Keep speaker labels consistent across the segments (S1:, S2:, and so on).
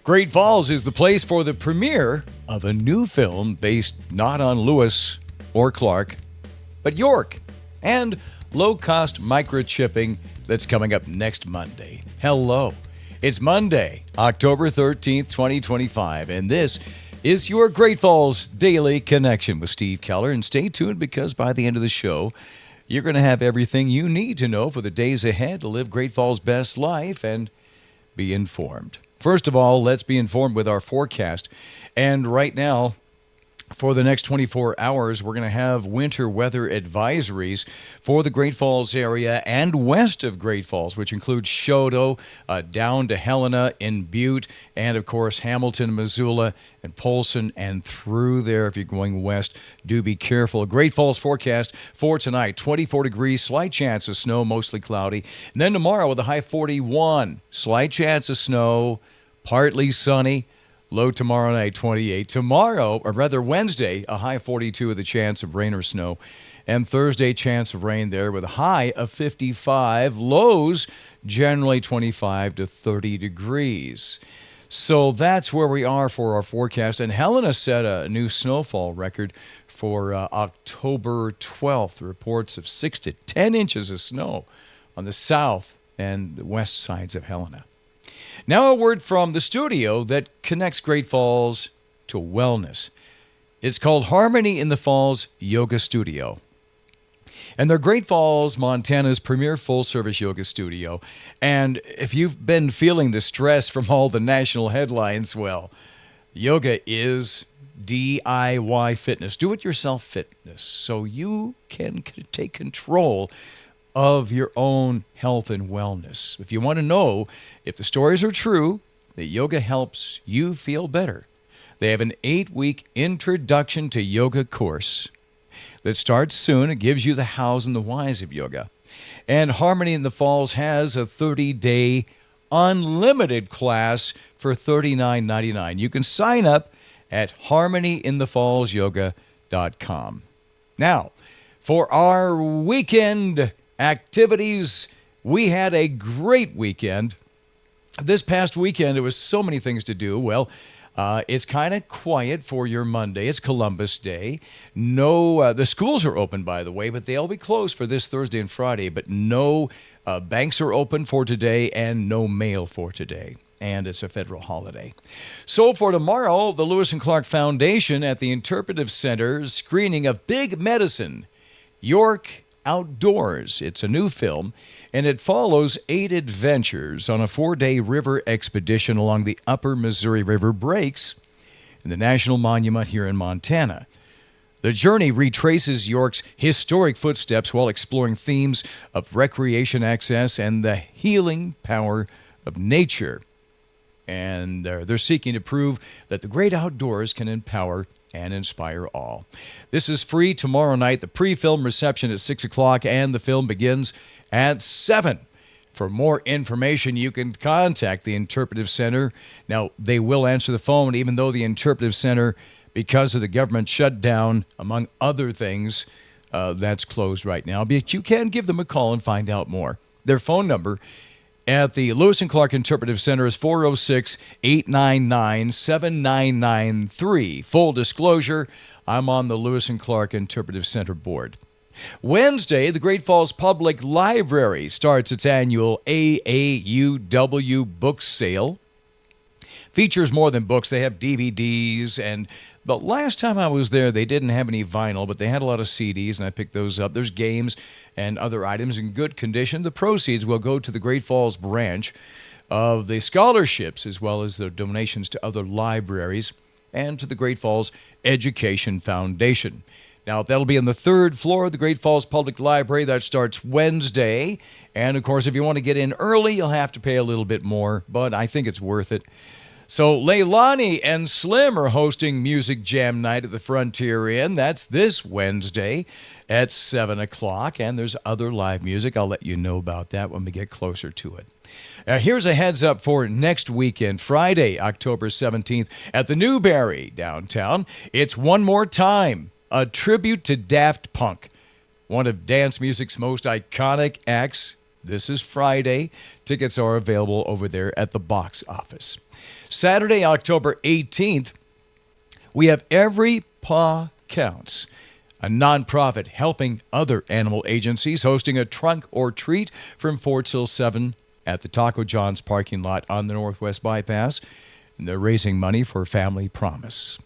S1: Great Falls is the place for the premiere of a new film based not on Lewis or Clark, but York, and low-cost microchipping that's coming up next Monday. Hello. It's Monday, October 13th, 2025, and this is your Great Falls Daily Connection with Steve Keller. And stay tuned because by the end of the show, you're going to have everything you need to know for the days ahead to live Great Falls' best life and be informed. First of all, let's be informed with our forecast. And right now, for the next 24 hours, we're going to have winter weather advisories for the Great Falls area and west of Great Falls, which includes Choteau, down to Helena in Butte, and, of course, Hamilton, Missoula, and Polson, and through there if you're going west. Do be careful. Great Falls forecast for tonight, 24 degrees, slight chance of snow, mostly cloudy. And then tomorrow with a high 41, slight chance of snow, partly sunny. Low tomorrow night, 28. Tomorrow, or rather Wednesday, a high 42 with a chance of rain or snow. And Thursday, chance of rain there with a high of 55. Lows, generally 25 to 30 degrees. So that's where we are for our forecast. And Helena set a new snowfall record for October 12th. Reports of 6 to 10 inches of snow on the south and west sides of Helena. Now a word from the studio that connects Great Falls to wellness. It's called Harmony in the Falls Yoga Studio. And they're Great Falls, Montana's premier full-service yoga studio. And if you've been feeling the stress from all the national headlines, well, yoga is DIY fitness, do-it-yourself fitness, so you can take control of your own health and wellness. If you want to know if the stories are true, that yoga helps you feel better, they have an 8-week introduction to yoga course that starts soon. It gives you the hows and the whys of yoga. And Harmony in the Falls has a 30-day unlimited class for $39.99. You can sign up at harmonyinthefallsyoga.com. Now, for our weekend activities, we had a great weekend. This past weekend, there was so many things to do. Well, it's kind of quiet for your Monday. It's Columbus Day. No, the schools are open, by the way, but they'll be closed for this Thursday and Friday. But no banks are open for today and no mail for today. And it's a federal holiday. So for tomorrow, the Lewis and Clark Foundation at the Interpretive Center screening of Big Medicine, York Outdoors. It's a new film, and it follows 8 adventures on a 4-day river expedition along the upper Missouri River breaks in the National Monument here in Montana. The journey retraces York's historic footsteps while exploring themes of recreation access and the healing power of nature. And they're seeking to prove that the great outdoors can empower and inspire all. This is free tomorrow night. The pre-film reception at 6 o'clock, and the film begins at 7. For more information, you can contact the Interpretive Center. Now, they will answer the phone, even though the Interpretive Center, because of the government shutdown, among other things, that's closed right now. But you can give them a call and find out more. Their phone number at the Lewis and Clark Interpretive Center is 406-899-7993. Full disclosure, I'm on the Lewis and Clark Interpretive Center board. Wednesday, the Great Falls Public Library starts its annual AAUW book sale. Features more than books. They have DVDs, but last time I was there, they didn't have any vinyl, but they had a lot of CDs, and I picked those up. There's games and other items in good condition. The proceeds will go to the Great Falls branch of the scholarships, as well as the donations to other libraries, and to the Great Falls Education Foundation. Now, that'll be on the 3rd floor of the Great Falls Public Library. That starts Wednesday. And, of course, if you want to get in early, you'll have to pay a little bit more, but I think it's worth it. So Leilani and Slim are hosting Music Jam Night at the Frontier Inn. That's this Wednesday at 7 o'clock. And there's other live music. I'll let you know about that when we get closer to it. Here's a heads up for next weekend, Friday, October 17th, at the Newberry downtown. It's One More Time, a tribute to Daft Punk, one of dance music's most iconic acts This is Friday. Tickets are available over there at the box office. Saturday, October 18th, we have Every Paw Counts, a nonprofit helping other animal agencies, hosting a trunk or treat from 4 till 7 at the Taco John's parking lot on the Northwest Bypass. And they're raising money for Family Promise.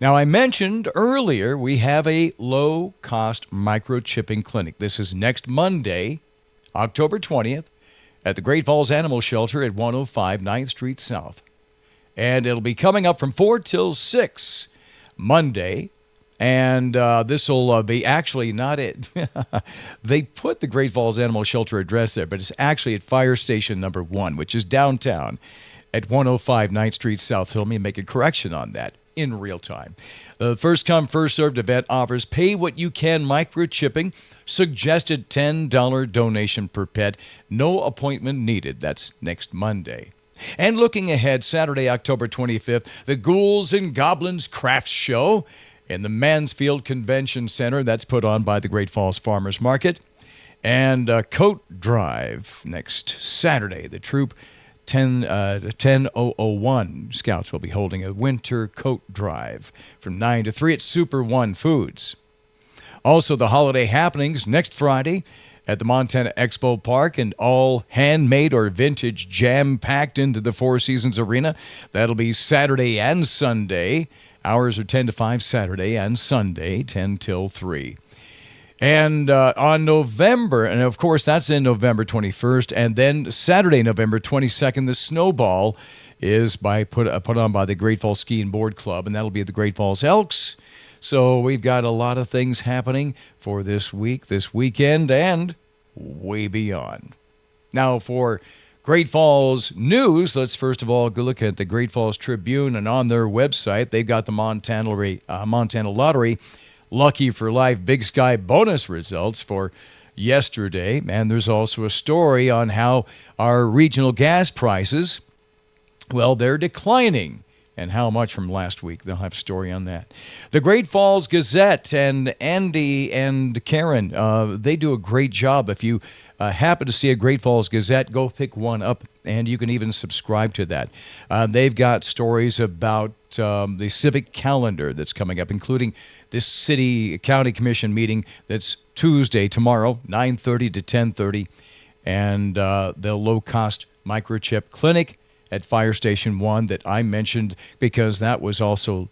S1: Now, I mentioned earlier we have a low-cost microchipping clinic. This is next Monday, October 20th, at the Great Falls Animal Shelter at 105 9th Street South. And it'll be coming up from 4 till 6 Monday. And this will be actually not it. They put the Great Falls Animal Shelter address there, but it's actually at Fire Station number 1, which is downtown at 105 9th Street South. So let me make a correction on that in real time. The first-come, first-served event offers pay-what-you-can microchipping, suggested $10 donation per pet, no appointment needed. That's next Monday. And looking ahead, Saturday, October 25th, the Ghouls and Goblins Crafts Show in the Mansfield Convention Center. That's put on by the Great Falls Farmers Market. And Coat Drive next Saturday. The troop 10001 Scouts will be holding a winter coat drive from 9 to 3 at Super One Foods. Also, the holiday happenings next Friday at the Montana Expo Park, and all handmade or vintage jam-packed into the Four Seasons Arena. That'll be Saturday and Sunday. Hours are 10 to 5 Saturday and Sunday, 10 till 3. And on November, and of course that's in November 21st, and then Saturday, November 22nd, the Snowball is put on by the Great Falls Ski and Board Club, and that'll be at the Great Falls Elks. So we've got a lot of things happening for this week, this weekend, and way beyond. Now for Great Falls news, let's first of all go look at the Great Falls Tribune, and on their website, they've got the Montana Lottery Lucky for Life Big Sky bonus results for yesterday. And there's also a story on how our regional gas prices, well, they're declining. And how much from last week. They'll have a story on that. The Great Falls Gazette and Andy and Karen, they do a great job. If you happen to see a Great Falls Gazette, go pick one up, and you can even subscribe to that. They've got stories about the civic calendar that's coming up, including this city county commission meeting that's Tuesday, tomorrow, 9:30 to 10:30, and the low-cost microchip clinic at Fire Station 1 that I mentioned, because that was also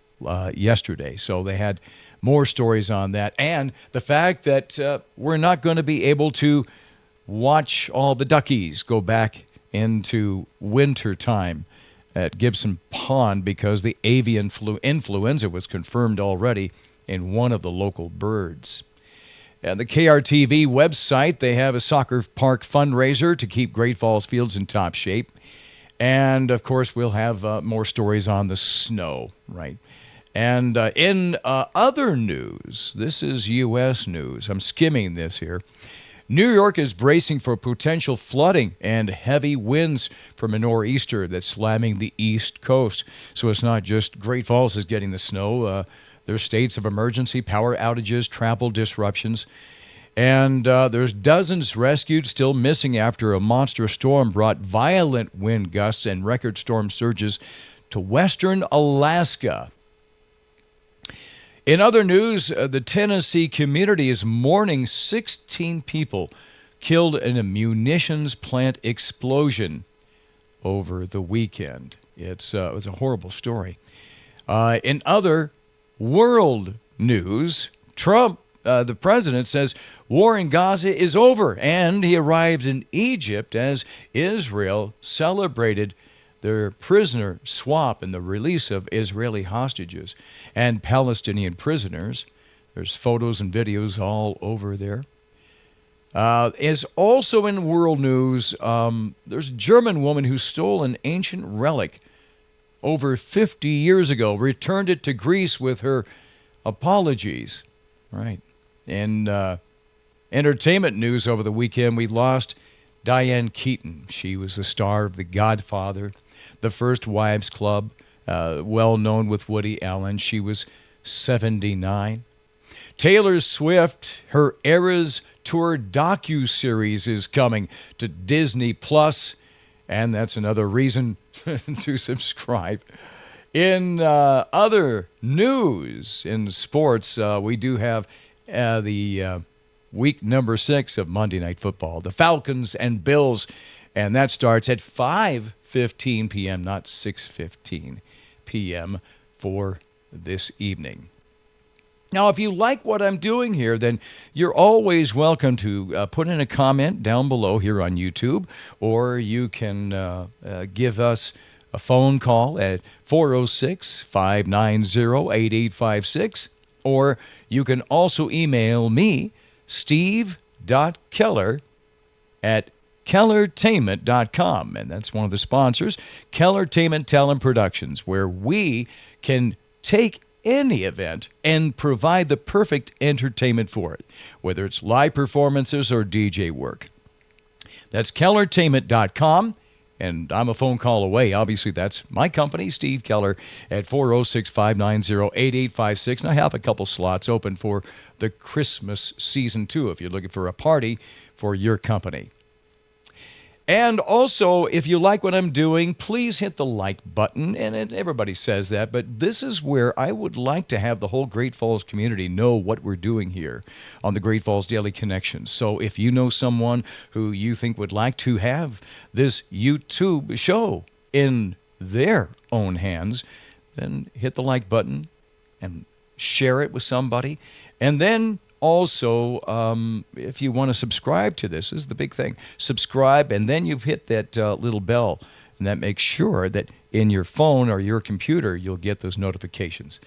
S1: yesterday. So they had more stories on that. And the fact that we're not going to be able to watch all the duckies go back into winter time at Gibson Pond because the avian influenza was confirmed already in one of the local birds. And the KRTV website, they have a soccer park fundraiser to keep Great Falls Fields in top shape. And, of course, we'll have more stories on the snow, right? And in other news, this is U.S. news. I'm skimming this here. New York is bracing for potential flooding and heavy winds from a nor'easter that's slamming the East Coast. So it's not just Great Falls is getting the snow. There's states of emergency, power outages, travel disruptions. And there's dozens rescued, still missing after a monster storm brought violent wind gusts and record storm surges to western Alaska. In other news, the Tennessee community is mourning 16 people killed in a munitions plant explosion over the weekend. It was a horrible story. In other world news, Trump, the president, says war in Gaza is over, and he arrived in Egypt as Israel celebrated their prisoner swap and the release of Israeli hostages and Palestinian prisoners. There's photos and videos all over there. Is also in world news, there's a German woman who stole an ancient relic over 50 years ago, returned it to Greece with her apologies. Right. In entertainment news over the weekend, we lost Diane Keaton. She was the star of The Godfather, The First Wives Club, well known with Woody Allen. She was 79. Taylor Swift, her Eras Tour docu-series is coming to Disney Plus, and that's another reason to subscribe. In other news in sports, we do have the week number 6 of Monday Night Football, the Falcons and Bills, and that starts at 5:15 p.m., not 6:15 p.m. for this evening. Now, if you like what I'm doing here, then you're always welcome to put in a comment down below here on YouTube, or you can give us a phone call at 406-590-8856, or you can also email me, steve.keller@kellertainment.com, and that's one of the sponsors, Kellertainment Talent Productions, where we can take any event and provide the perfect entertainment for it, whether it's live performances or DJ work. That's kellertainment.com. And I'm a phone call away. Obviously, that's my company, Steve Keller, at 406-590-8856. And I have a couple slots open for the Christmas season, too, if you're looking for a party for your company. And also, if you like what I'm doing, please hit the like button. And everybody says that, but this is where I would like to have the whole Great Falls community know what we're doing here on the Great Falls Daily Connection. So if you know someone who you think would like to have this YouTube show in their own hands, then hit the like button and share it with somebody. And then also, if you want to subscribe to this is the big thing. Subscribe, and then you hit that little bell, and that makes sure that in your phone or your computer, you'll get those notifications.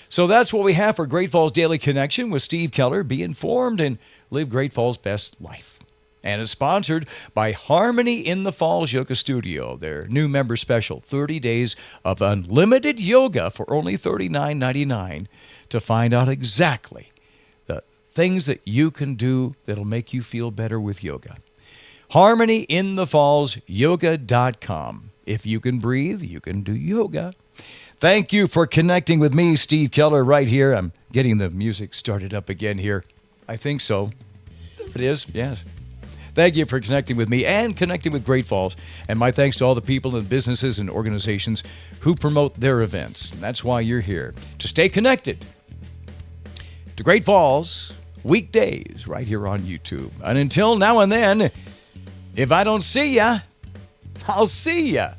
S1: So that's what we have for Great Falls Daily Connection with Steve Keller. Be informed and live Great Falls' best life. And is sponsored by Harmony in the Falls Yoga Studio, their new member special, 30 days of unlimited yoga for only $39.99 to find out exactly things that you can do that'll make you feel better with yoga. HarmonyInTheFallsYoga.com. If you can breathe, you can do yoga. Thank you for connecting with me, Steve Keller, right here. I'm getting the music started up again here. I think so. It is, yes. Thank you for connecting with me and connecting with Great Falls. And my thanks to all the people and businesses and organizations who promote their events. And that's why you're here, to stay connected to Great Falls weekdays right here on YouTube. And until now and then, if I don't see ya, I'll see ya.